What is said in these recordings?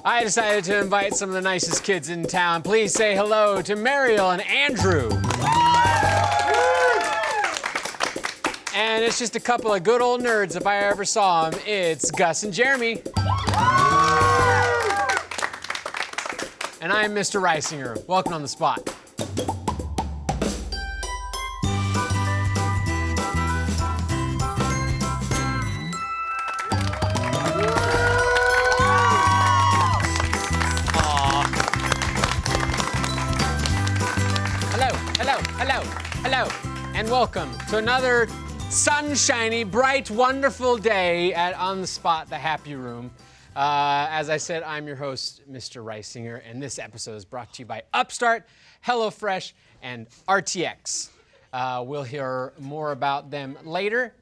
I decided to invite some of the nicest kids in town. Please say hello to Mariel and Andrew. And it's just a couple of good old nerds if I ever saw them. It's Gus and Jeremy. And I'm Mr. Risinger. Welcome on the spot. Hello, and welcome to another sunshiny, bright, wonderful day at On the Spot, the Happy Room. As I said, I'm your host, Mr. Risinger, and this episode is brought to you by Upstart, HelloFresh, and RTX. We'll hear more about them later.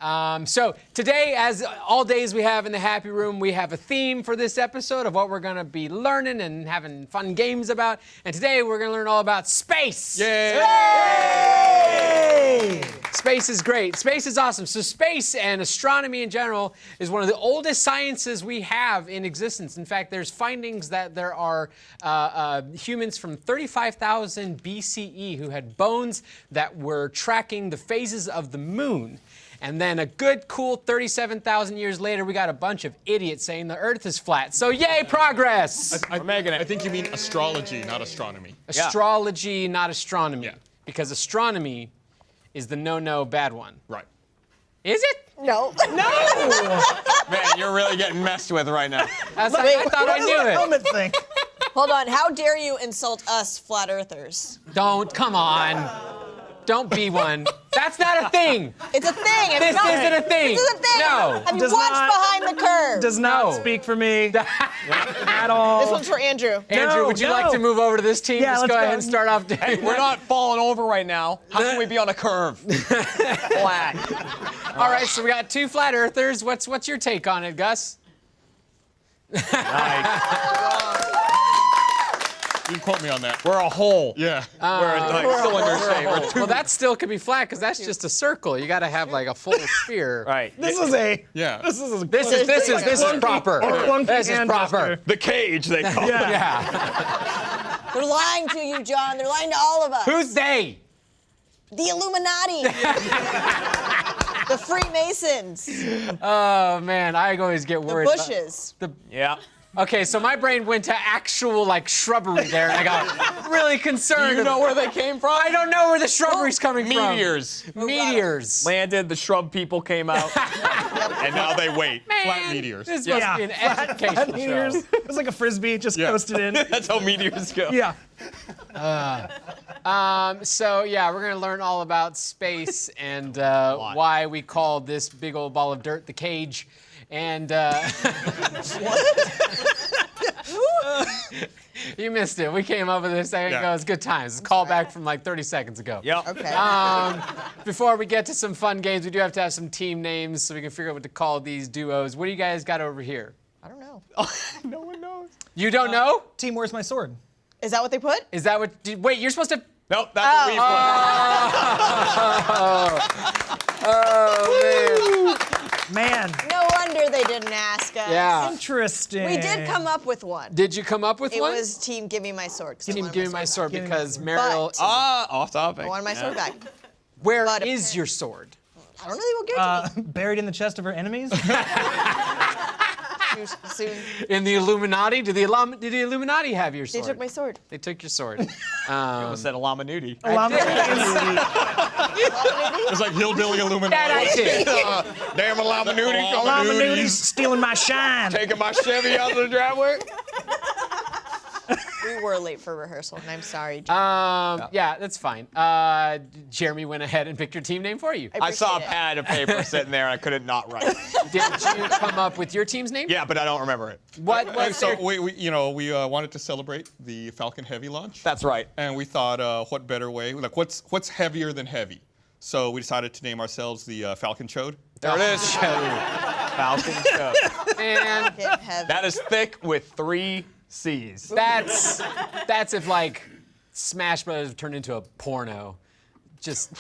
So today, as all days we have in the Happy Room, we have a theme for this episode of what we're going to be learning and having fun games about. And today we're going to learn all about space. Yay! Yay! Space is great. Space is awesome. So space and astronomy in general is one of the oldest sciences we have in existence. In fact, there's findings that there are humans from 35,000 BCE who had bones that were tracking the phases of the moon. And then a good, cool 37,000 years later, we got a bunch of idiots saying the Earth is flat. So yay, progress! We're making it. I think you mean astrology, not astronomy. Astrology, not astronomy. Yeah. Because astronomy is the no-no bad one. Right. Is it? No. No! Man, you're really getting messed with right now. I thought I knew it. Helmet thing. Hold on. How dare you insult us flat earthers? Don't, come on. Don't be one. That's not a thing. It's a thing. This isn't a thing. This is a thing. No. Have you Does watched not- Behind the Curve? Does not No. speak for me at all. This one's for Andrew. Andrew, would you no. like to move over to this team? Yeah, Just let's go go. ahead and start off. Hey, we're not falling over right now. How can we be on a curve? Flat. All right, so we got two flat earthers. What's your take on it, Gus? You can quote me on that. We're a hole. Yeah. We're like cylinder shape. We're two. Well, that still could be flat because that's just a circle. You got to have like a full sphere. Right. This is a. Yeah. This is a. This is proper. clunky This is proper. ancestor. The cage, they call it. Yeah. Yeah. They're lying to you, John. They're lying to all of us. Who's they? The Illuminati. The Freemasons. Oh man, I always get The worried. about- Bushes. Yeah. Okay, so my brain went to actual like shrubbery there, and I got really concerned. You know where they came from? I don't know where the shrubbery's coming from. Meteors. Meteors. Landed, the shrub people came out. And now they wait. Man, Flat meteors. This Yeah. must be an educational Meteors. show. It was like a frisbee, just Yeah. coasted in. That's how meteors go. Yeah. So yeah, we're gonna learn all about space and why we call this big old ball of dirt the cage. And you missed it. We came up with this a second ago. Yeah. It's good times. It's a callback from like 30 seconds ago. Yep. Okay. Before we get to some fun games, we do have to have some team names so we can figure out what to call these duos. What do you guys got over here? I don't know. No one knows. You don't know? Team, where's my sword? Is that what they put? Is that what? Wait, you're supposed to. Nope, that's what we put. Oh Man. No wonder they didn't ask us. man. Yeah. Interesting. We did come up with one. Did you come up with It one? was Team Give Me My Sword. 'cause I Team wanted Give Me My Sword Give me my because sword. Mariel. But- Off topic. I wanted my sword back. Where but is your sword? I don't know. They will give it to Buried in the chest of her enemies? me soon. In the Illuminati? Did the Illuminati have your They sword? took my sword. They took your sword. Almost said a Lamanuti. It's like hillbilly That I Illuminati. did. Damn a Lamanuti. Lamanuti's stealing my shine. Taking my Chevy out of the driveway. We were late for rehearsal, and I'm sorry. John. Yeah, that's fine. Jeremy went ahead and picked your team name for you. I saw a appreciate it. pad of paper sitting there and I couldn't not write. Did you come up with your team's name? Yeah, but I don't remember it. What And was so your... we wanted to celebrate the Falcon Heavy launch. That's right. And we thought, what better way? Like, what's heavier than heavy? So we decided to name ourselves the Falcon Chode. There it is. Falcon Chode. And Get heavy. That is thick with 3 C's. that's if like Smash Bros. Turned into a porno. just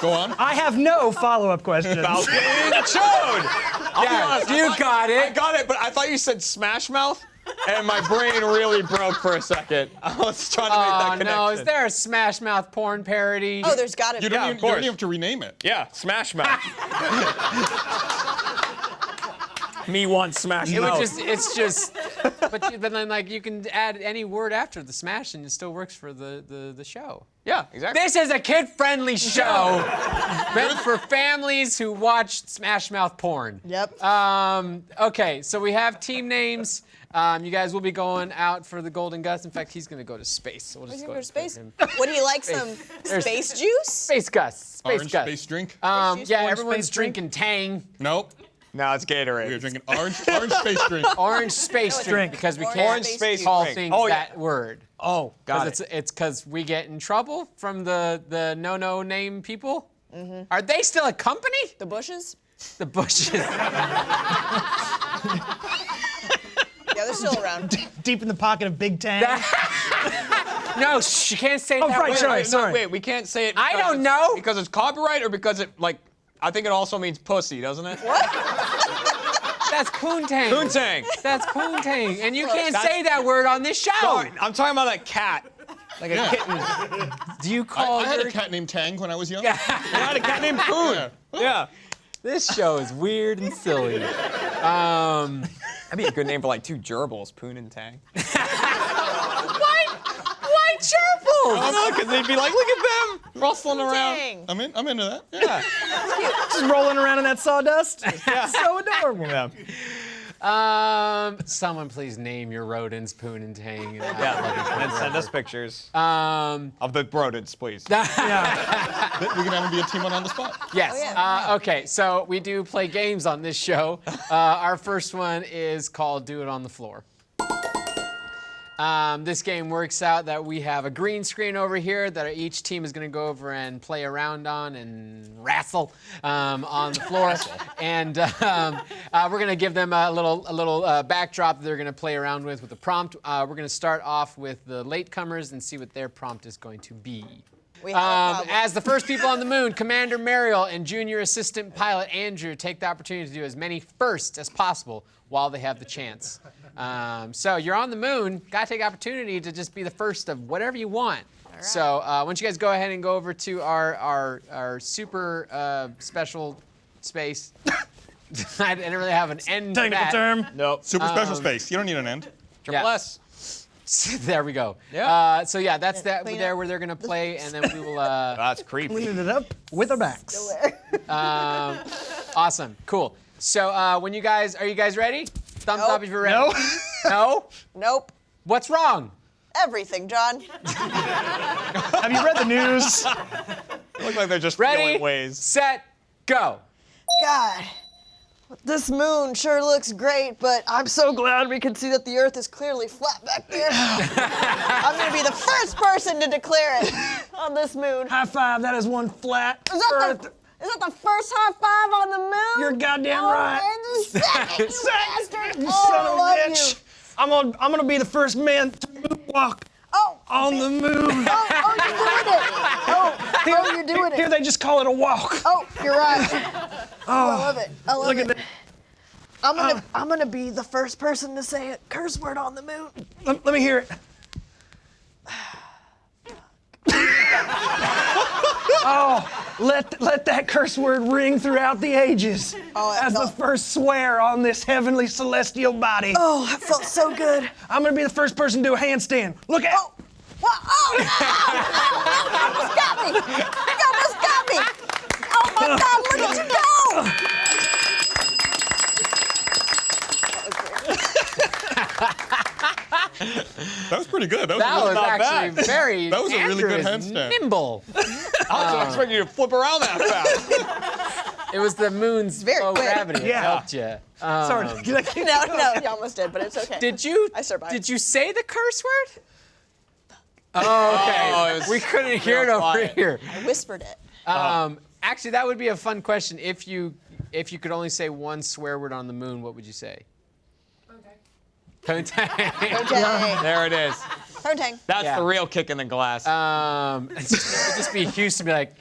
Go on. I have no follow-up questions. Falcon Chode. I'll be honest, you got I it. got it, but I thought you said Smash Mouth, and my brain really broke for a second. I was trying to make that Oh connection. no, is there a Smash Mouth porn parody? Oh, there's got to be. You don't, Yeah, even, of you don't course. even have to rename it. Yeah, Smash Mouth. Me want Smash It would Mouth. it's just, but then like you can add any word after the smash and it still works for the show. Yeah, exactly. This is a kid-friendly show meant for families who watch Smash Mouth porn. Yep. Okay, so we have team names. You guys will be going out for the Golden Gus. In fact, he's gonna go to space. So we'll He's just gonna go go to space. him. Would he like some space juice? Space Gus. Space Orange Gus. space drink? Yeah, Orange everyone's space drink? drinking Tang. Nope. No, it's Gatorade. We are drinking orange space drink. Orange space drink because we Orange can't space call drink. things Oh, yeah. that word. Oh, got Because it. it's because we get in trouble from the no name people. Are they still a company? The bushes? The Bushes. Yeah, they're still around. Deep in the pocket of Big Tang. No, you can't say Oh, that right, word. sorry. No, wait, we can't say it. I because don't it's- know. Because it's copyright or because it, like, I think it also means pussy, doesn't it? That's poontang. Poontang. That's poontang. And you can't say that word on this show. Sorry, I'm talking about that cat. Like a kitten. Do you call I had your a cat named Tang when I was young. I had a cat named Poon. Yeah. Yeah. This show is weird and silly. That'd be a good name for like two gerbils, Poon and Tang. Why gerbils? Because they'd be like, look at them rustling around. Dang. I'm into that. Yeah. Just rolling around in that sawdust. So adorable. Yeah. Someone please name your rodents Poon and Tang. Yeah. And send us pictures Um, of the rodents, please. We can have him be a team on the spot. yes. Oh, yeah. Okay, so we do play games on this show. Our first one is called Do It on the Floor. This game works out that we have a green screen over here that each team is going to go over and play around on and wrestle on the floor. And we're going to give them a little backdrop that they're going to play around with a prompt. We're going to start off with the latecomers and see what their prompt is going to be. We have a problem. As the first people on the moon, Commander Mariel and Junior Assistant Pilot Andrew take the opportunity to do as many firsts as possible while they have the chance. So you're on the moon, gotta take opportunity to just be the first of whatever you want. right. So why don't you guys go ahead and go over to our super special space. I didn't really have an end to Technical that. term. Nope. Super special space. You don't need an end. Triple Yeah. S. There we go. Yeah. So yeah, that's that Clean there up. where they're gonna play, and then we will. That's creepy. Cleaning it up with our backs. Awesome. Cool. So when are you guys ready? Thumbs Nope. up if you're ready. No. No? Nope. What's wrong? Everything, John. Have you read the news? Look like they're just Ready? feeling ways. Set, go. God, this moon sure looks great, but I'm so glad we can see that the Earth is clearly flat back there. I'm gonna be the first person to declare it on this moon. High five. That is one flat Is that Earth. is that the first high five on the moon? You're goddamn Oh, right. and the second, you bastard. You Oh, son I of love a bitch. you. I'm gonna be the first man to moonwalk Oh, on the moon. oh, you're doing it. Oh, you're doing Here it. they just call it a walk. Oh, you're right. I love it. I love Look it. at that. I'm gonna be the first person to say a curse word on the moon. Let me hear it. Oh, let that curse word ring throughout the ages Oh, that as the felt- first swear on this heavenly celestial body. Oh, that felt so good. I'm gonna be the first person to do a handstand. Look at. Oh, what? Oh, you almost got me. You almost got me. Oh my God, look at you go. That was pretty good. That was, That really was not actually bad. very. That was a really Andrew good is handstand. Nimble. I was expecting you to flip around that fast. It was the moon's Very low quick. gravity that Yeah. helped you. Sorry. No, you almost did, but it's okay. Did you? I survived. Did you say the curse word? Oh, okay. Oh, it was we couldn't hear it real over quiet. here. I whispered it. Actually, that would be a fun question. If you could only say one swear word on the moon, what would you say? Poontang. Okay. There it is. Poontang. That's Yeah. the real kick in the glass. It would just be Houston, be like,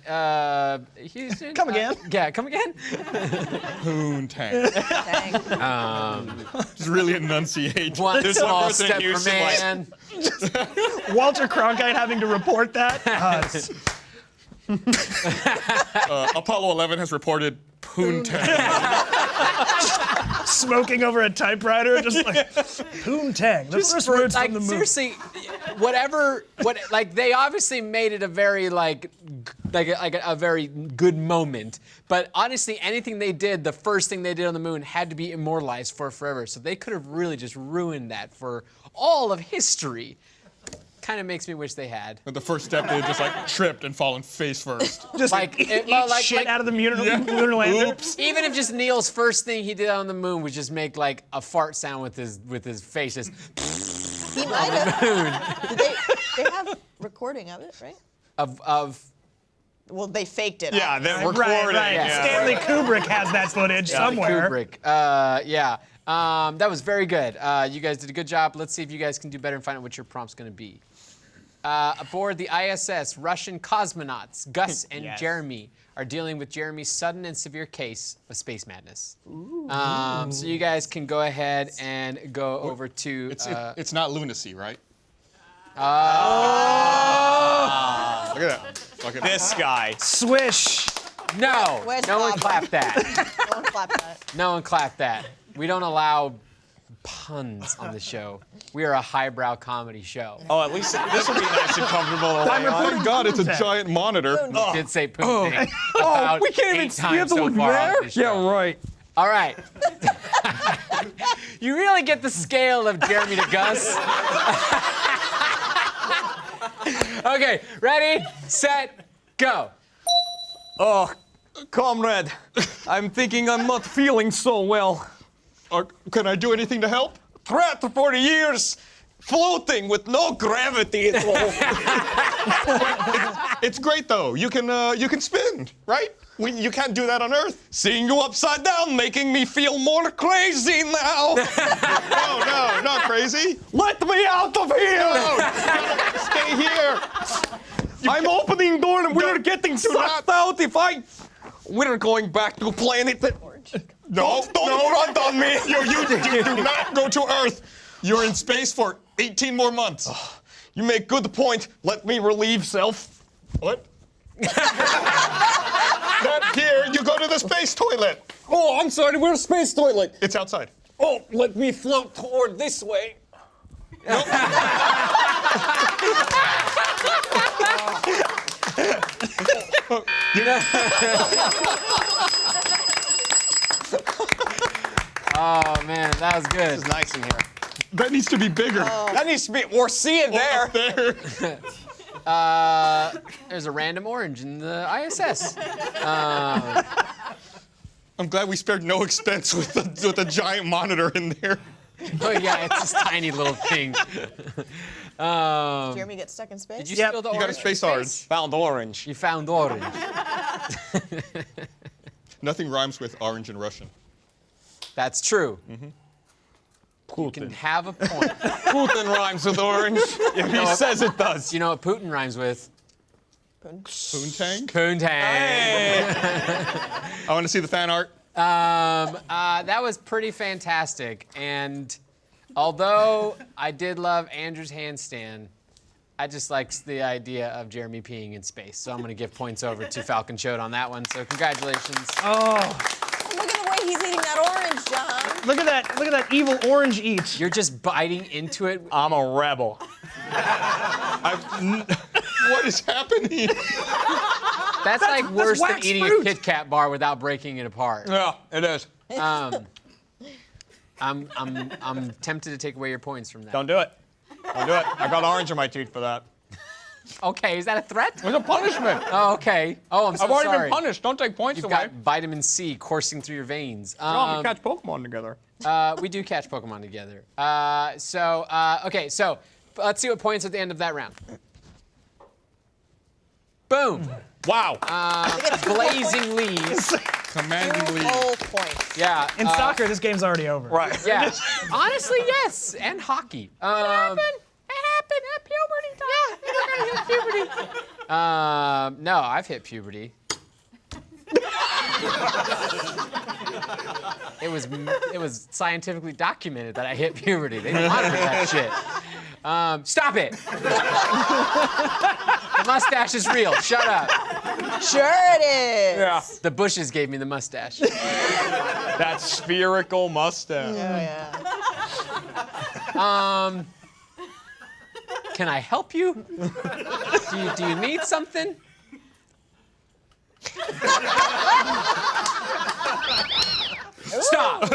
Houston. Come again? Yeah, come again. Poontang. Dang. Just really enunciate. One This small person in step for Houston, like, man. Walter Cronkite having to report that. It's- Apollo 11 has reported Poontang. smoking over a typewriter, just like poontang. The first words like from the movie. seriously, they obviously made it a very a very good moment. But honestly, anything they did, the first thing they did on the moon had to be immortalized for forever. So they could have really just ruined that for all of history. Kind of makes me wish they had. But the first step, they just like tripped and fallen face first. Just eat shit out of the lunar lander. Oops. Even if just Neil's first thing he did on the moon was just make like a fart sound with his face, just He might have. Did they have recording of it, right? of Well, they faked it. yeah, obviously. they're recording. Right. Yeah. Stanley Kubrick has that footage somewhere. Kubrick. That was very good. You guys did a good job. Let's see if you guys can do better and find out what your prompt's going to be. Aboard the ISS, Russian cosmonauts Gus and Yes. Jeremy are dealing with Jeremy's sudden and severe case of space madness. So you guys can go ahead and go over to. It's not lunacy, right? Look at that. Look at This guy. Swish. No, Where's no one Bob? clapped that. No one clapped that. No one clapped that. We don't allow puns on the show. We are a highbrow comedy show. Oh, at least this will be nice and comfortable to lay on. Thank God it's a giant monitor. Did say poontang. about we can't even 8 see times it so far on this show. right. All right. You really get the scale of Jeremy to Gus. Okay, ready, set, go. Oh, comrade, I'm thinking I'm not feeling so well. Can I do anything to help? Threat for years, floating with no gravity at all. It's great though. You can spin, right? You can't do that on Earth. Seeing you upside down making me feel more crazy now. No, not crazy. Let me out of here! No, stay here. I'm opening door and we're Don't- getting do sucked out if I... We're going back to planet... No, Don't front on me! You do not go to Earth. You're in space for 18 more months. You make good point. Let me relieve self. What? Not here. You go to the space toilet. Oh, I'm sorry, where's space toilet? It's outside. Oh, let me float toward this way. Oh man, that was good. It's nice in here. That needs to be bigger. That needs to be, we're seeing there. There. There's a random orange in the ISS. I'm glad we spared no expense with a giant monitor in there. Oh yeah, it's this tiny little thing. Jeremy gets stuck in space. Did you Yep. steal the You got a orange? space orange. Found orange. You found orange. Nothing rhymes with orange in Russian. That's true. You can have a point. Putin rhymes with orange. If he says it does. You know what Putin rhymes with? Poontang? Poontang. I want to see the fan art. That was pretty fantastic. And although I did love Andrew's handstand, I just liked the idea of Jeremy peeing in space. So I'm going to give points over to Falcon Chode on that one. So congratulations. Look at the way he's eating that orange, John. Look at that evil orange eat. You're just biting into it. I'm a rebel. What is happening? That's like worse than wax eating fruit. a Kit Kat bar without breaking it apart. Yeah, it is. I'm tempted to take away your points from that. Don't do it. Don't do it. I got orange in my teeth for that. Okay, is that a threat? It's a punishment. Oh, okay. Oh, I'm so I've already sorry. been punished. Don't take points You've away. got vitamin C coursing through your veins. No, we catch Pokemon together. We do catch Pokemon together. Okay, so let's see what points at the end of that round. Boom. Wow. Blazing leads. Commandingly. Full points. Yeah. In soccer, this game's already over. Right. Yeah. Honestly, yes. And hockey. It happened. It happened up here No, I've hit puberty. It was scientifically documented that I hit puberty. They monitored that shit. Stop it. The mustache is real. Shut up. Sure it is. Yeah. The Bushes gave me the mustache. That spherical mustache. Oh, yeah. Can I help you? Do you need something? Stop!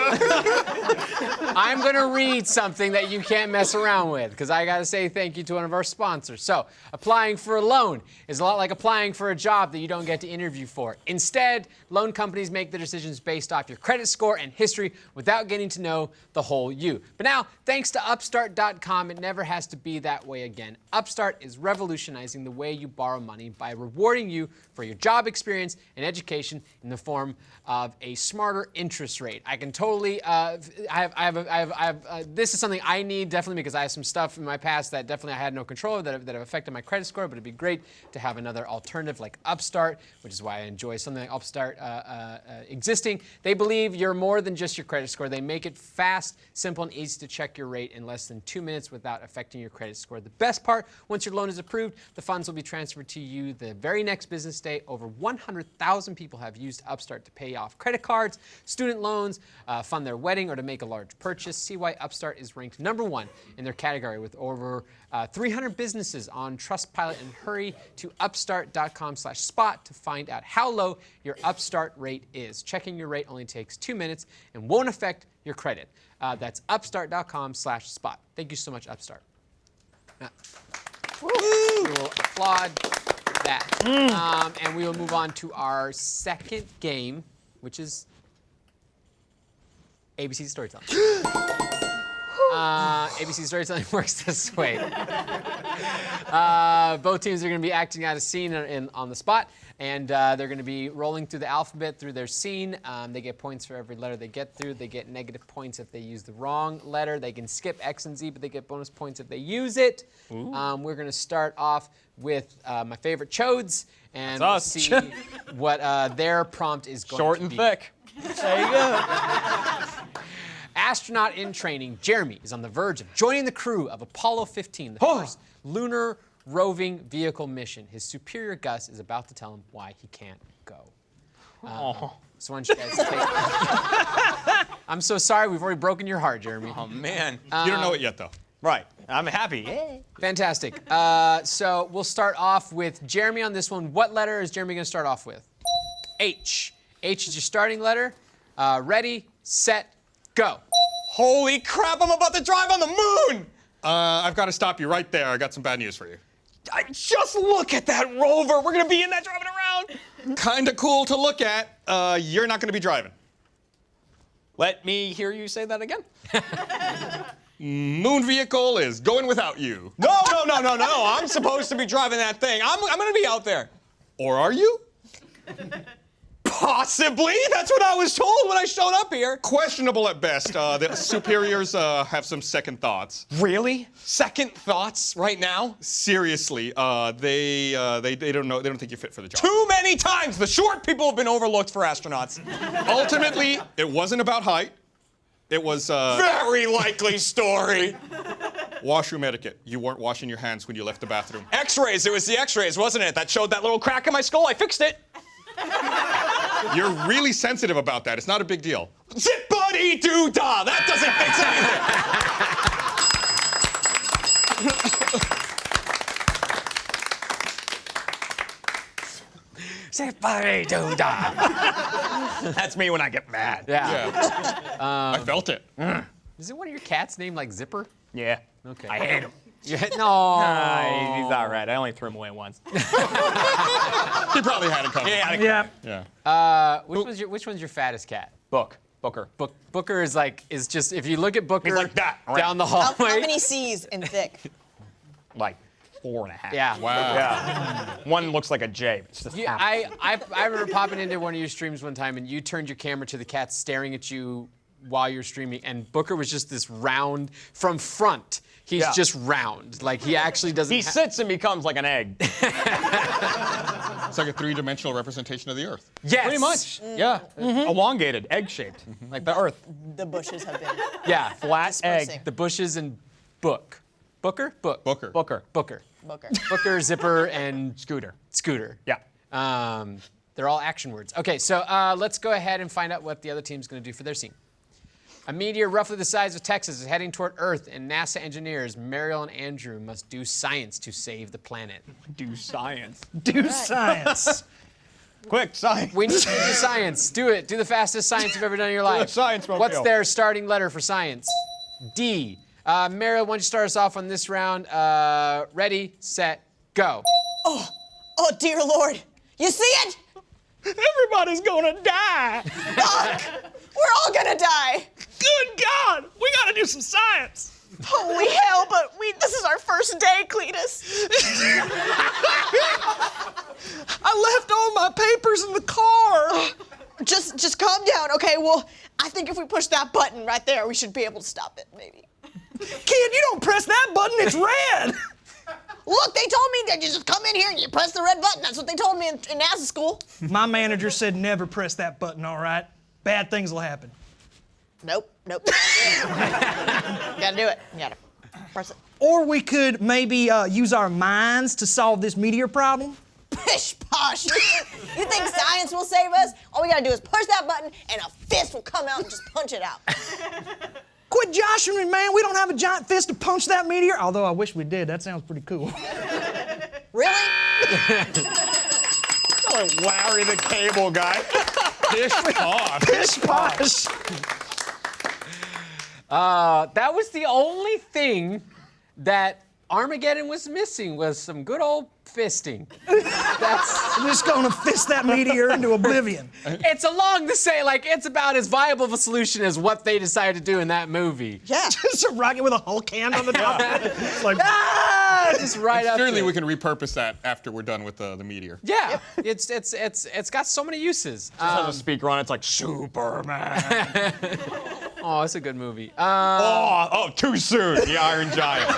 I'm gonna read something that you can't mess around with because I gotta say thank you to one of our sponsors. So, applying for a loan is a lot like applying for a job that you don't get to interview for. Instead, loan companies make their decisions based off your credit score and history without getting to know the whole you. But now, thanks to Upstart.com, it never has to be that way again. Upstart is revolutionizing the way you borrow money by rewarding you for your job experience and education in the form of a smarter interest rate. I can totally, this is something I need definitely because I have some stuff in my past that definitely I had no control of that have affected my credit score, but it'd be great to have another alternative like Upstart, which is why I enjoy something like Upstart existing. They believe you're more than just your credit score. They make it fast, simple, and easy to check your rate in less than 2 minutes without affecting your credit score. The best part, once your loan is approved, the funds will be transferred to you the very next business day. Over 100,000 people have used Upstart to pay off credit cards, student loans, fund their wedding, or to make a large purchase. See why Upstart is ranked #1 in their category with over 300 businesses on Trustpilot, and hurry to upstart.com/spot to find out how low your Upstart rate is. Checking your rate only takes 2 minutes and won't affect your credit. That's upstart.com/spot. Thank you so much, Upstart. We will applaud that. And we will move on to our second game, which is ABC Storytelling. ABC Storytelling works this way. Both teams are going to be acting out a scene on the spot, and they're going to be rolling through the alphabet through their scene. They get points for every letter they get through. They get negative points if they use the wrong letter. They can skip X and Z, but they get bonus points if they use it. We're going to start off with my favorite chodes, and we'll see what their prompt is going Short to be. and thick. There you go. Astronaut in training, Jeremy is on the verge of joining the crew of Apollo 15, the first lunar roving vehicle mission. His superior, Gus, is about to tell him why he can't go. So why don't you guys take... I'm so sorry, we've already broken your heart, Jeremy. Oh, man. You don't know it yet, though. Right. I'm happy. Fantastic. So we'll start off with Jeremy on this one. What letter is Jeremy going to start off with? H. H is your starting letter. Ready, set, go. Holy crap, I'm about to drive on the moon! I've got to stop you right there. I got some bad news for you. Just look at that rover. We're going to be in that driving around. Kind of cool to look at. You're not going to be driving. Let me hear you say that again. Moon vehicle is going without you. No. I'm supposed to be driving that thing. I'm going to be out there. Or are you? Possibly. That's what I was told when I showed up here. Questionable at best. The superiors have some second thoughts. Really? Second thoughts right now? Seriously, they don't know. They don't think you're fit for the job. Too many times the short people have been overlooked for astronauts. Ultimately, it wasn't about height. It was Very likely story. washroom etiquette. You weren't washing your hands when you left the bathroom. X-rays. It was the X-rays, wasn't it? That showed that little crack in my skull. I fixed it. You're really sensitive about that. It's not a big deal. Zip-buddy-doo-dah. That doesn't fix anything. Zip-buddy-doo-dah. That's me when I get mad. Yeah. I felt it. Is it one of your cats named like Zipper? Yeah. Okay. I hate him. No. He's all right. I only threw him away once. He probably had it coming. Yeah. Yeah. Which one's your fattest cat? Booker. Booker is just if you look at Booker He's like that, right? down the How hallway. many C's in thick? Like 4.5. Yeah. Wow. Yeah. One looks like a J. It's just I remember popping into one of your streams one time and you turned your camera to the cat staring at you while you're streaming, and Booker was just this round from front. He's just round. Like, he actually doesn't. He sits and becomes like an egg. It's like a three-dimensional representation of the Earth. Yes. Pretty much. Yeah. Elongated, egg-shaped, like the Earth. The bushes have been Yeah. Flat dispersing. egg. The bushes and Booker. Booker. Booker. Booker. Booker. Booker, Zipper, and Scooter. Yeah. They're all action words. Okay, so let's go ahead and find out what the other team's going to do for their scene. A meteor roughly the size of Texas is heading toward Earth, and NASA engineers Mariel and Andrew must do science to save the planet. Do science. Do science. Quick, science. We need to do science. Do it. Do the fastest science you've ever done in your life. science mobile. What's their starting letter for science? D. Mariel, why don't you start us off on this round? Ready, set, go. Oh, dear Lord. You see it? Everybody's gonna die. Fuck. We're all gonna die. Good God, we gotta do some science. Holy hell, but this is our first day, Cletus. I left all my papers in the car. Just calm down, okay? Well, I think if we push that button right there, we should be able to stop it, maybe. Kid, you don't press that button, it's red. Look, they told me that you just come in here and you press the red button. That's what they told me in NASA school. My manager said never press that button, all right? Bad things will happen. Nope. Gotta do it. You gotta press it. Or we could maybe use our minds to solve this meteor problem. Pish posh. You think science will save us? All we gotta do is push that button and a fist will come out and just punch it out. Quit joshing me, man. We don't have a giant fist to punch that meteor. Although I wish we did. That sounds pretty cool. Really? Like Larry the Cable Guy. Pish posh. Pish posh. That was the only thing that Armageddon was missing, was some good old fisting. I'm just gonna fist that meteor into oblivion. It's along the same, like, it's about as viable of a solution as what they decided to do in that movie. Yeah. Just a rocket with a Hulk hand on the top of it. It's like, Just right up Surely there. we can repurpose that after we're done with the meteor. Yeah, it's got so many uses. Has a speaker on. It's like Superman. Oh, it's a good movie. Too soon. The Iron Giant.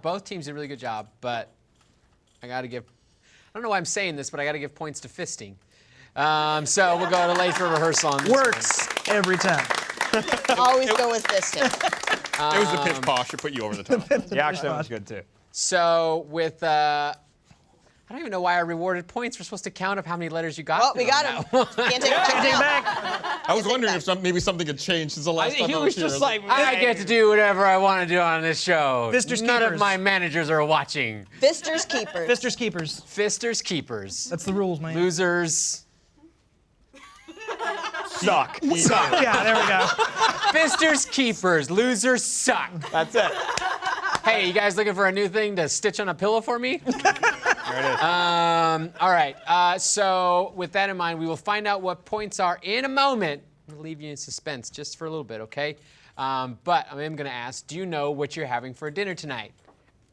Both teams did a really good job, but I don't know why I'm saying this, but I gotta give points to fisting. So we'll go to late for rehearsal on this works every time. Always go with fisting. It was the pish posh that put you over the top. The action was good too. So with, I don't even know why I rewarded points. We're supposed to count up how many letters you got. Well, we got him. Can't take it back now. I was wondering if maybe something had changed since the last time He I was here. just like, I get to do whatever I want to do on this show. Fisters None of keepers. my managers are watching. Fisters keepers. Fisters keepers. Fisters keepers. That's the rules, man. Losers. suck. Yeah, there we go. Fisters keepers. Losers suck. That's it. Hey, you guys looking for a new thing to stitch on a pillow for me? There it is. All right. So with that in mind, we will find out what points are in a moment. I'm gonna leave you in suspense just for a little bit, okay? But I am gonna ask, do you know what you're having for dinner tonight?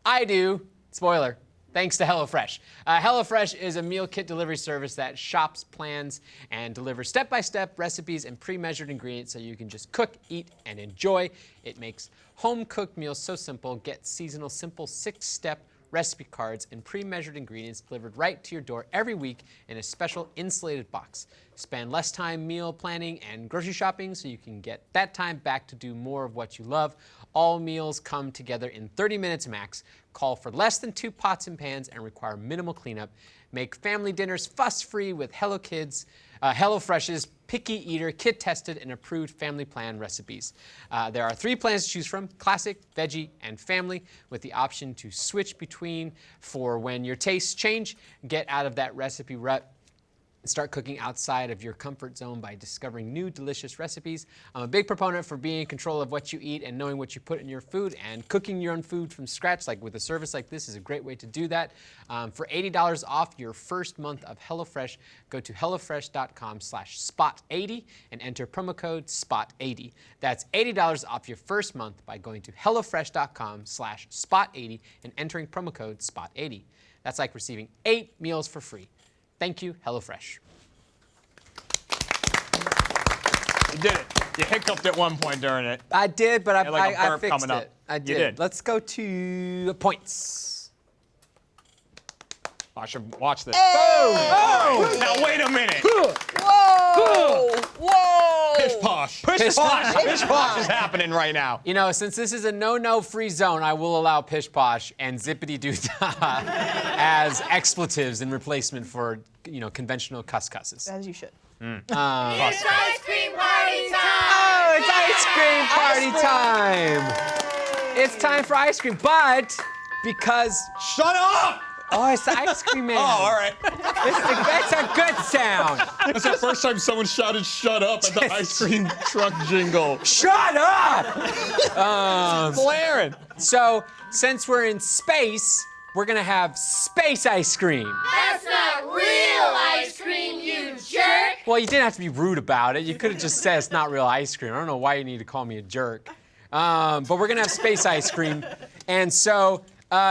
I do. Spoiler. Thanks to HelloFresh. HelloFresh is a meal kit delivery service that shops, plans, and delivers step-by-step recipes and pre-measured ingredients so you can just cook, eat, and enjoy. It makes home-cooked meals so simple. Get seasonal, simple 6-step recipe cards and pre-measured ingredients delivered right to your door every week in a special insulated box. Spend less time meal planning and grocery shopping so you can get that time back to do more of what you love. All meals come together in 30 minutes max, call for less than 2 pots and pans, and require minimal cleanup. Make family dinners fuss-free with HelloFresh's Picky Eater, kid-tested and approved family plan recipes. There are 3 plans to choose from: classic, veggie, and family, with the option to switch between for when your tastes change. Get out of that recipe rut. Start cooking outside of your comfort zone by discovering new delicious recipes. I'm a big proponent for being in control of what you eat and knowing what you put in your food, and cooking your own food from scratch, like with a service like this, is a great way to do that. For $80 off your first month of HelloFresh, go to hellofresh.com/spot80 and enter promo code SPOT80. That's $80 off your first month by going to hellofresh.com/spot80 and entering promo code SPOT80. That's like receiving 8 meals for free. Thank you, HelloFresh. You did it. You hiccuped at one point during it. I did, but had like a I burp fixed coming up. it. I You did. did. Let's go to points. I should watch this. Oh! Now wait a minute. Whoa! Whoa! Pish posh. Pish posh. posh. Pish posh is happening right now. You know, since this is a no-no free zone, I will allow pish posh and zippity doo dah as expletives in replacement for, you know, conventional cusses. As you should. It's ice cream party time! Oh, it's ice cream party time! It's time for ice cream, but because Shut up! oh, it's the ice cream man. Oh, all right. That's a good sound. That's the first time someone shouted "shut up" at the ice cream truck jingle. Shut up! Blaring. So, since we're in space, we're gonna have space ice cream. That's not real ice cream, you jerk! Well, you didn't have to be rude about it. You could have just said it's not real ice cream. I don't know why you need to call me a jerk. But we're gonna have space ice cream, and so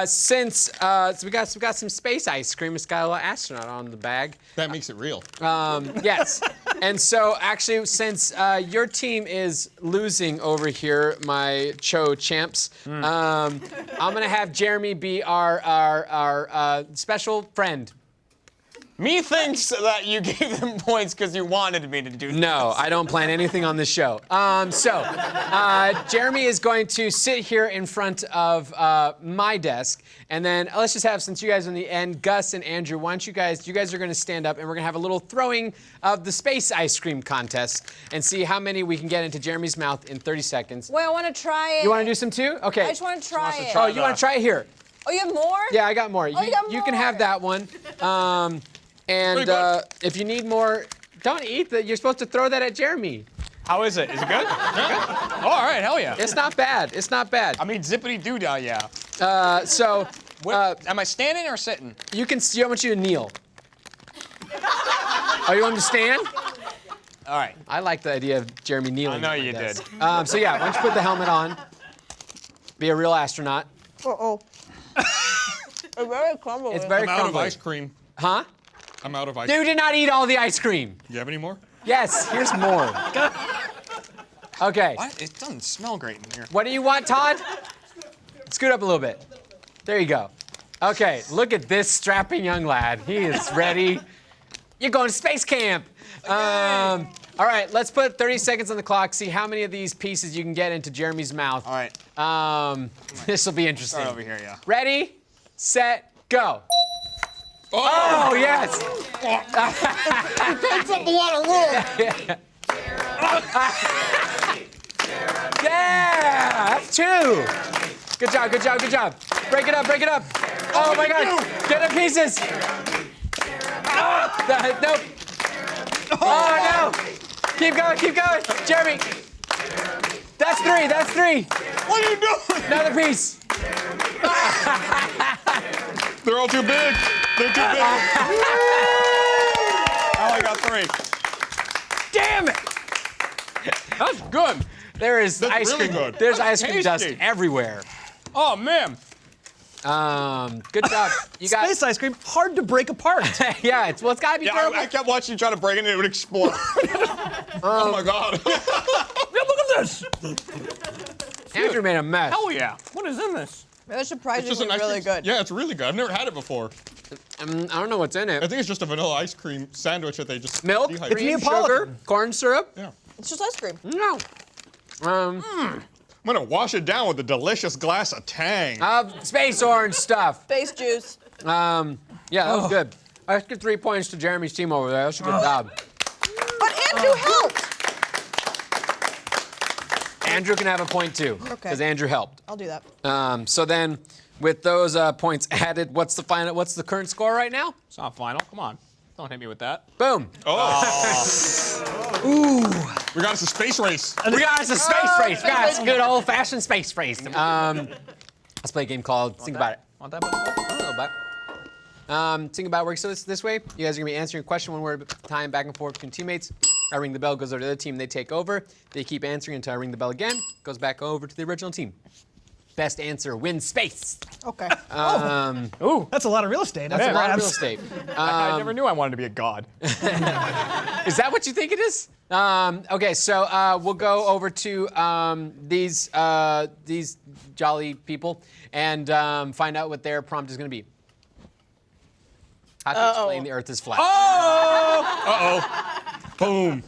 since we got some space ice cream, it's got a little astronaut on the bag. That makes it real. Yes. And so actually, since your team is losing over here, my Cho champs, I'm gonna have Jeremy be our special friend. Methinks that you gave them points because you wanted me to do this. No, I don't plan anything on this show. Jeremy is going to sit here in front of my desk, and then let's just have, since you guys are in the end, Gus and Andrew, why don't you guys are going to stand up, and we're going to have a little throwing of the space ice cream contest and see how many we can get into Jeremy's mouth in 30 seconds. Wait, I want to try it. You want to do some too? Okay. I just want to try it. Oh, you want to try it here? Oh, you have more? Yeah, I got more. Oh, you got You can more. have that one. And Pretty good. if you need more, don't eat that. You're supposed to throw that at Jeremy. How is it? Is it good? Oh, all right, hell yeah. It's not bad. It's not bad. I mean, zippity doo dah, yeah. Am I standing or sitting? You can. I want you to kneel. Oh, you want to stand? All right. I like the idea of Jeremy kneeling. I know at my you desk. did. So yeah, why don't you put the helmet on? Be a real astronaut. Uh-oh. It's very crumbly. It's very I'm out of crumbly. ice cream. Huh? I'm out of ice. You did not eat all the ice cream. You have any more? Yes. Here's more. Okay. What? It doesn't smell great in here. What do you want, Todd? Scoot up a little bit. There you go. Okay, look at this strapping young lad. He is ready. You're going to space camp. All right, let's put 30 seconds on the clock, see how many of these pieces you can get into Jeremy's mouth. All right. This will be interesting. Start over here, yeah. Ready, set, go. Oh, yes. Takes up a lot of room. Yeah, that's two. Good job, good job, good job. Break it up, break it up. Oh my God, get the pieces. Nope. Oh no. Keep going, Jeremy. That's three. What are you doing? Another piece. They're all too big. They're too big. I only got 3. Damn it. That's good. There is That's ice really cream. good. There's ice cream dust Tasty. everywhere. Oh, man. Good job. You got. Space ice cream, hard to break apart. Yeah, it's it's gotta be Yeah, durable. I kept watching you try to break it and it would explode. Oh my God. Yeah, look at this. Andrew made a mess. Hell yeah. What is in this? It was surprisingly Just an ice really cream. good. Yeah, it's really good. I've never had it before. I don't know what's in I it. think it's just a vanilla ice cream sandwich that they just Milk, dehydrate. cream, Neapolitan. sugar, corn syrup. Yeah. It's just ice cream. No. I'm gonna wash it down with a delicious glass of Tang. Space orange stuff. Space juice. Yeah, that was good. Let's give 3 points to Jeremy's team over there. That's a good job. But Andrew helped. Andrew can have a point too, Okay. because Andrew helped. I'll do that. So then, with those points added, what's the current score right now? It's not final. Come on. Don't hit me with that. Boom. We got us a space race. We got us a space race. We got us a good old-fashioned space race. Let's play a game called Think About It. Want that? Button? A little bit. Think About It works this way. You guys are gonna be answering a question one word at a time, back and forth between teammates. I ring the bell, goes over to the other team, they take over. They keep answering until I ring the bell again, goes back over to the original team. Best answer wins space. Okay. Ooh, that's a lot of real estate. That's That's a lot of grabs. real estate. I never knew I wanted to be a god. Is that what you think it is? Okay, so we'll go over to these jolly people and find out what their prompt is going to be. How to explain the Earth is flat. Boom.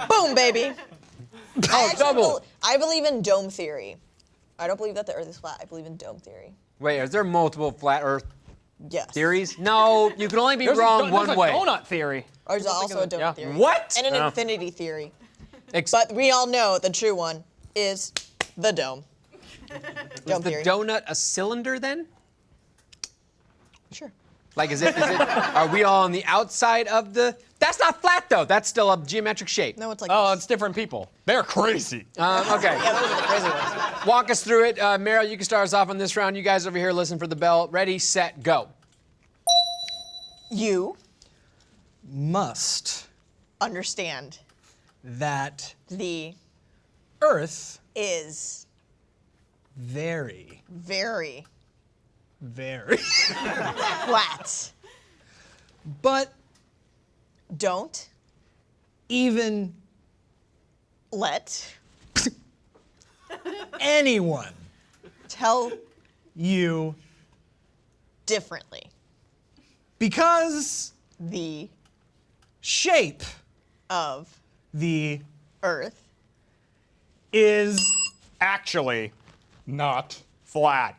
Boom, baby. Double. I believe in dome theory. I don't believe that the Earth is flat. I believe in dome theory. Wait, is there multiple flat Earth Yes. theories? No, you can only be There's wrong a one way. donut theory. Or is also a dome yeah. theory. What? And an infinity theory. Ex- But we all know the true one is the dome. Dome is the theory. donut a cylinder then? Sure. Like, is it? Are we all on the outside of the? That's not flat though. That's still a geometric shape. No, it's like Oh, this. it's different people. They're crazy. Okay. Yeah, those are the crazy ones. Walk us through it. Meryl, you can start us off on this round. You guys over here, listen for the bell. Ready, set, go. You Must understand that the Earth is very, very very, flat. but Don't even let anyone tell you differently. because The shape of the Earth is Actually, Not flat.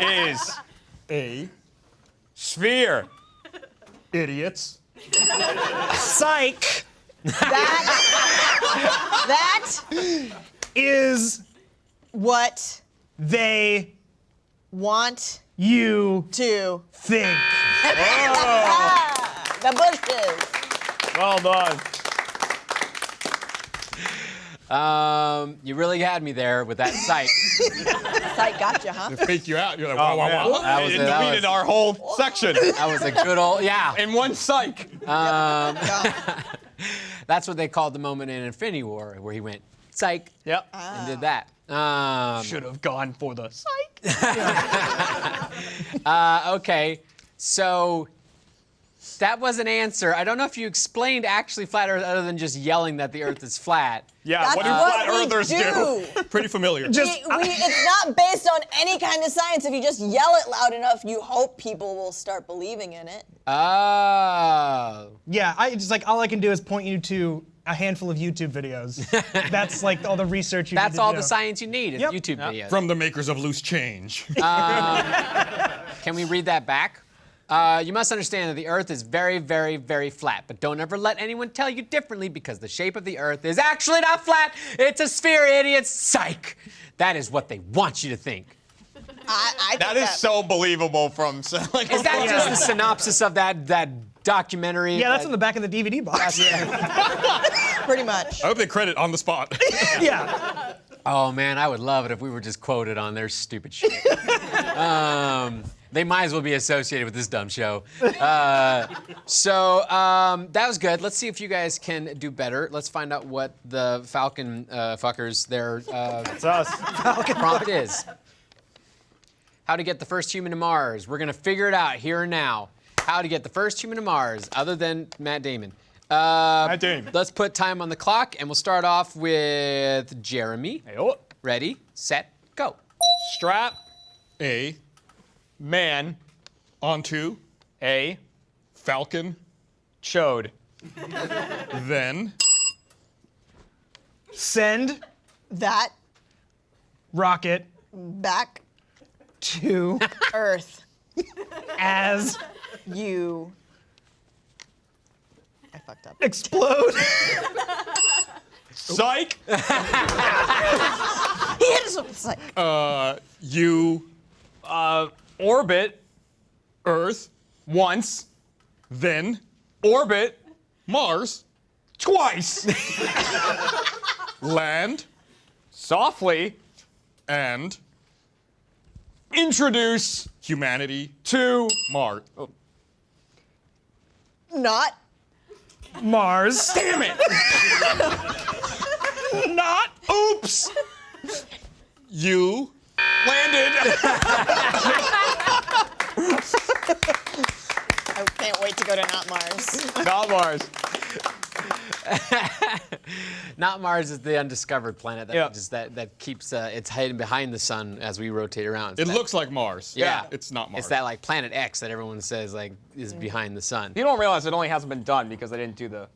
Is a sphere. idiots. psych that is what they want you to think. the bushes. Well done. You really had me there with that sight. Sight gotcha, huh? They fake you out. You're like, wow, wow, wow. That was It it. That deleted was- our whole section That was a good old, yeah. in one psych. That's what they called the moment in Infinity War where he went psych Yep. and did that. Should have gone for the psych. Okay, so that was an answer. I don't know if you explained actually flat Earth other than just yelling that the Earth is flat. Yeah, That's what do what flat we earthers do? Pretty familiar. It's not based on any kind of science. If you just yell it loud enough, you hope people will start believing in it. Oh. Yeah, I just like all I can do is point you to a handful of YouTube videos. That's like all the research you need That's to all do. the science you need is Yep. YouTube videos. From the makers of Loose Change. Can we read that back? You must understand that the Earth is very, very, very flat, but don't ever let anyone tell you differently because the shape of the Earth is actually not flat. It's a sphere, idiots. Psych. That is what they want you to think. I think That is so believable from like. Is that just the synopsis of that documentary? Yeah, that's on the back of the DVD box. pretty much. I hope they credit on the spot. Yeah. Oh man, I would love it if we were just quoted on their stupid shit. They might as well be associated with this dumb show. So that was good. Let's see if you guys can do better. Let's find out what the Falcon fuckers, their It's us. prompt is. How to get the first human to Mars. We're gonna figure it out here and now. How to get the first human to Mars, other than Matt Damon. Matt Damon. Let's put time on the clock, and we'll start off with Jeremy. Hey-o. Ready, set, go. Strap A man onto a Falcon, chode. then Send That rocket back to Earth. as You. I fucked up. explode. Psych. He hit us with the psych. you Orbit Earth, once. then Orbit Mars, twice. land, Softly and introduce humanity to Mars. Not Mars. damn it. Not. Oops. You Landed. I can't wait to go to not Mars. Not Mars. Not Mars is the undiscovered planet that Yeah. that keeps it's hidden behind the sun as we rotate around. It It's that- looks like Mars. Yeah. It's not Mars. It's that like Planet X that everyone says like is behind the sun. You don't realize it only hasn't been done because they didn't do the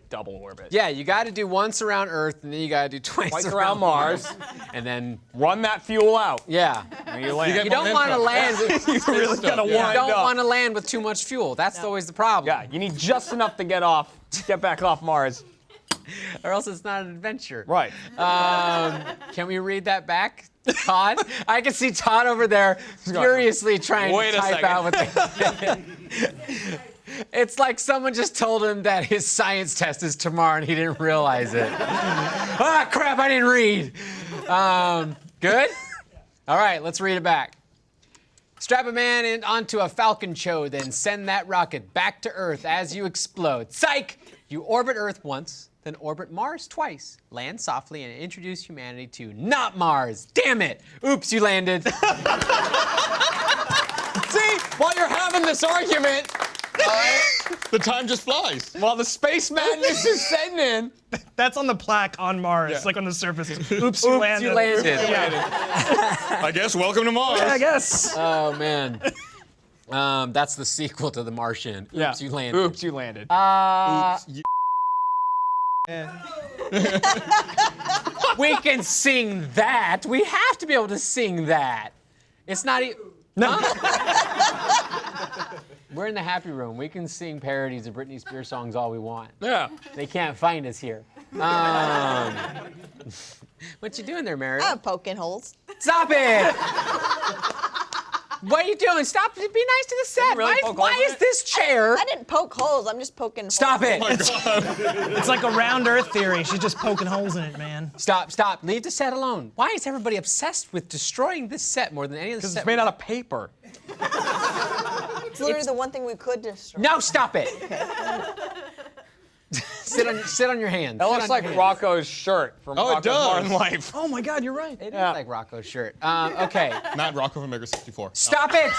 double orbit. Yeah, you got to do once around Earth, and then you got to do twice around Mars. and then Run that fuel out. yeah. And you land. You don't want to land with You really gotta you wind don't up. want to land with too much fuel. That's always the problem. Yeah, you need just enough to get back off Mars. Or else it's not an adventure. Right. Can we read that back, Todd? I can see Todd over there furiously trying Wait to a type second. out what they. It's like someone just told him that his science test is tomorrow and he didn't realize it. Ah, crap! I didn't read. Good. All right, let's read it back. Strap a man onto a Falcon Cho, then send that rocket back to Earth as you explode. Psych! You orbit Earth once, then orbit Mars twice. Land softly and introduce humanity to not Mars. Damn it! Oops, you landed. See, while you're having this argument, the time just flies. while the space madness is setting in, That's on the plaque on Mars, Yeah. like on the surface. Oops, you landed. You landed. I guess welcome to Mars. I guess. Oh man. That's the sequel to The Martian. Oops, you landed. Oops, you landed. We can sing that. We have to be able to sing that. It's not even. No. We're in the happy room. We can sing parodies of Britney Spears songs all we want. Yeah. They can't find us here. What you doing there, Mary? I'm poking holes. Stop it! What are you doing? Stop. Be nice to the set. really poke Why holes in is it? this chair? I didn't poke holes. I'm just poking Stop holes. it! It's like a round Earth theory. She's just poking holes in it, man. Stop. Leave the set alone. Why is everybody obsessed with destroying this set more than any of the Because set? it's made out of paper. It's literally the one thing we could destroy. No, stop it. Sit on your hands. That looks like Rocco's shirt from Oh, it Rocco's does. Modern Life. Oh my God, you're right. It is Yeah. like Rocco's shirt. Okay. Not Rocco from Mega 64. Stop it.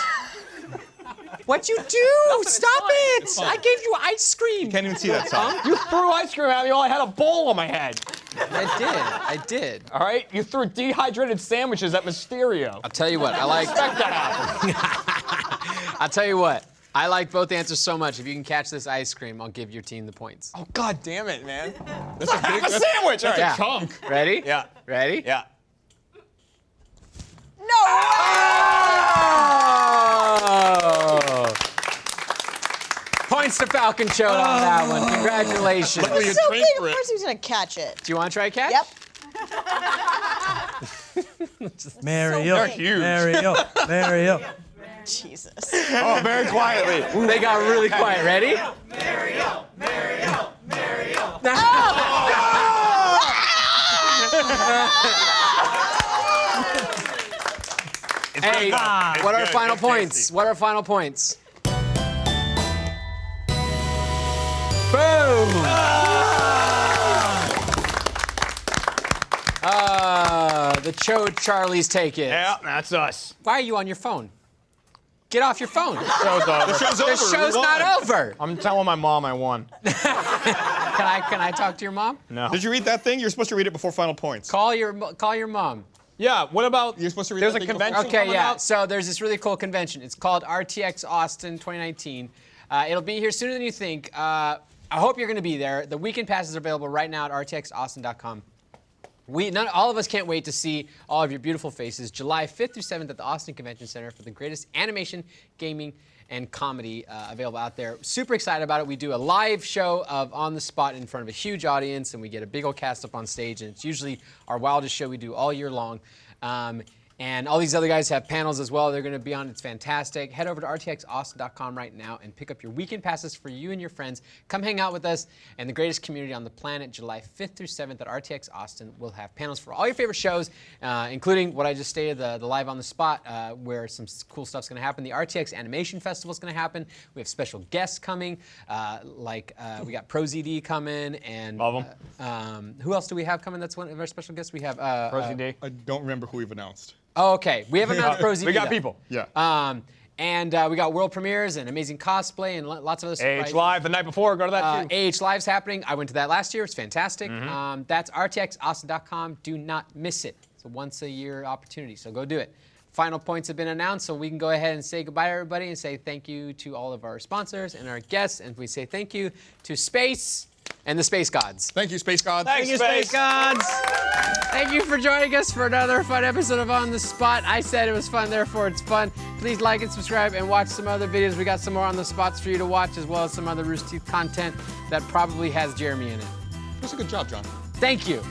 What you do? Stop it. fine. I gave you ice cream. Can't even see that side. You threw ice cream at me while I had a bowl on my head. I did. All right? You threw dehydrated sandwiches at Mysterio. I'll tell you what. I'll tell you what. I like both answers so much. If you can catch this ice cream, I'll give your team the points. Oh, God damn it, man. That's a big Half a sandwich. All right. Yeah. chunk. Ready? Yeah. Ready? Yeah. No! Oh! Points to Falcon Cho on that one. Congratulations. Luckily you So trained big, of for it. course he was gonna catch it. Do you want to try a catch? Yep. Mario. They're huge. Mario. Jesus. Oh, very quietly. They got really quiet. Ready? Hey, what are our good. final It's points? tasty. What are our final points? Boom! The Cho Charlies take it. Yeah, that's us. Why are you on your phone? Get off your phone. Show's over. The show's over. The show's We won. not over. I'm telling my mom I won. Can I talk to your mom? No. Did you read that thing? You're supposed to read it before final points. Call your mom. Yeah, what about... You're supposed to read There's that a thing convention before- Okay, coming yeah. up? So there's this really cool convention. It's called RTX Austin 2019. It'll be here sooner than you think. I hope you're going to be there. The weekend passes are available right now at rtxaustin.com. All of us can't wait to see all of your beautiful faces July 5th through 7th at the Austin Convention Center for the greatest animation, gaming, and comedy available out there. Super excited about it. We do a live show of On the Spot in front of a huge audience, and we get a big old cast up on stage, and it's usually our wildest show we do all year long. And all these other guys have panels as well. They're going to be on. It's fantastic. Head over to rtxaustin.com right now and pick up your weekend passes for you and your friends. Come hang out with us and the greatest community on the planet. July 5th through 7th at RTX Austin. We'll have panels for all your favorite shows, including what I just stated, the Live on the Spot, where some cool stuff's going to happen. The RTX Animation Festival is going to happen. We have special guests coming, we got ProZD coming, and Love who else do we have coming? That's one of our special guests. We have Rosie D. I don't remember who we've announced. Oh, okay. We have announced ProZD. We got though. people. Yeah. And we got world premieres and amazing cosplay and lots of other surprises. Live the night before. Go to that too. AH Live's happening. I went to that last year. It's fantastic. That's rtxaustin.com. Do not miss it. It's a once-a-year opportunity, so go do it. Final points have been announced, so we can go ahead and say goodbye to everybody and say thank you to all of our sponsors and our guests. And we say thank you to Space and the Space Gods. Thank you, Space Gods. Thanks, Thank you, Space Gods. Thank you for joining us for another fun episode of On the Spot. I said it was fun, therefore it's fun. Please like and subscribe and watch some other videos. We got some more On the Spots for you to watch, as well as some other Rooster Teeth content that probably has Jeremy in it. That's a good job, John. Thank you.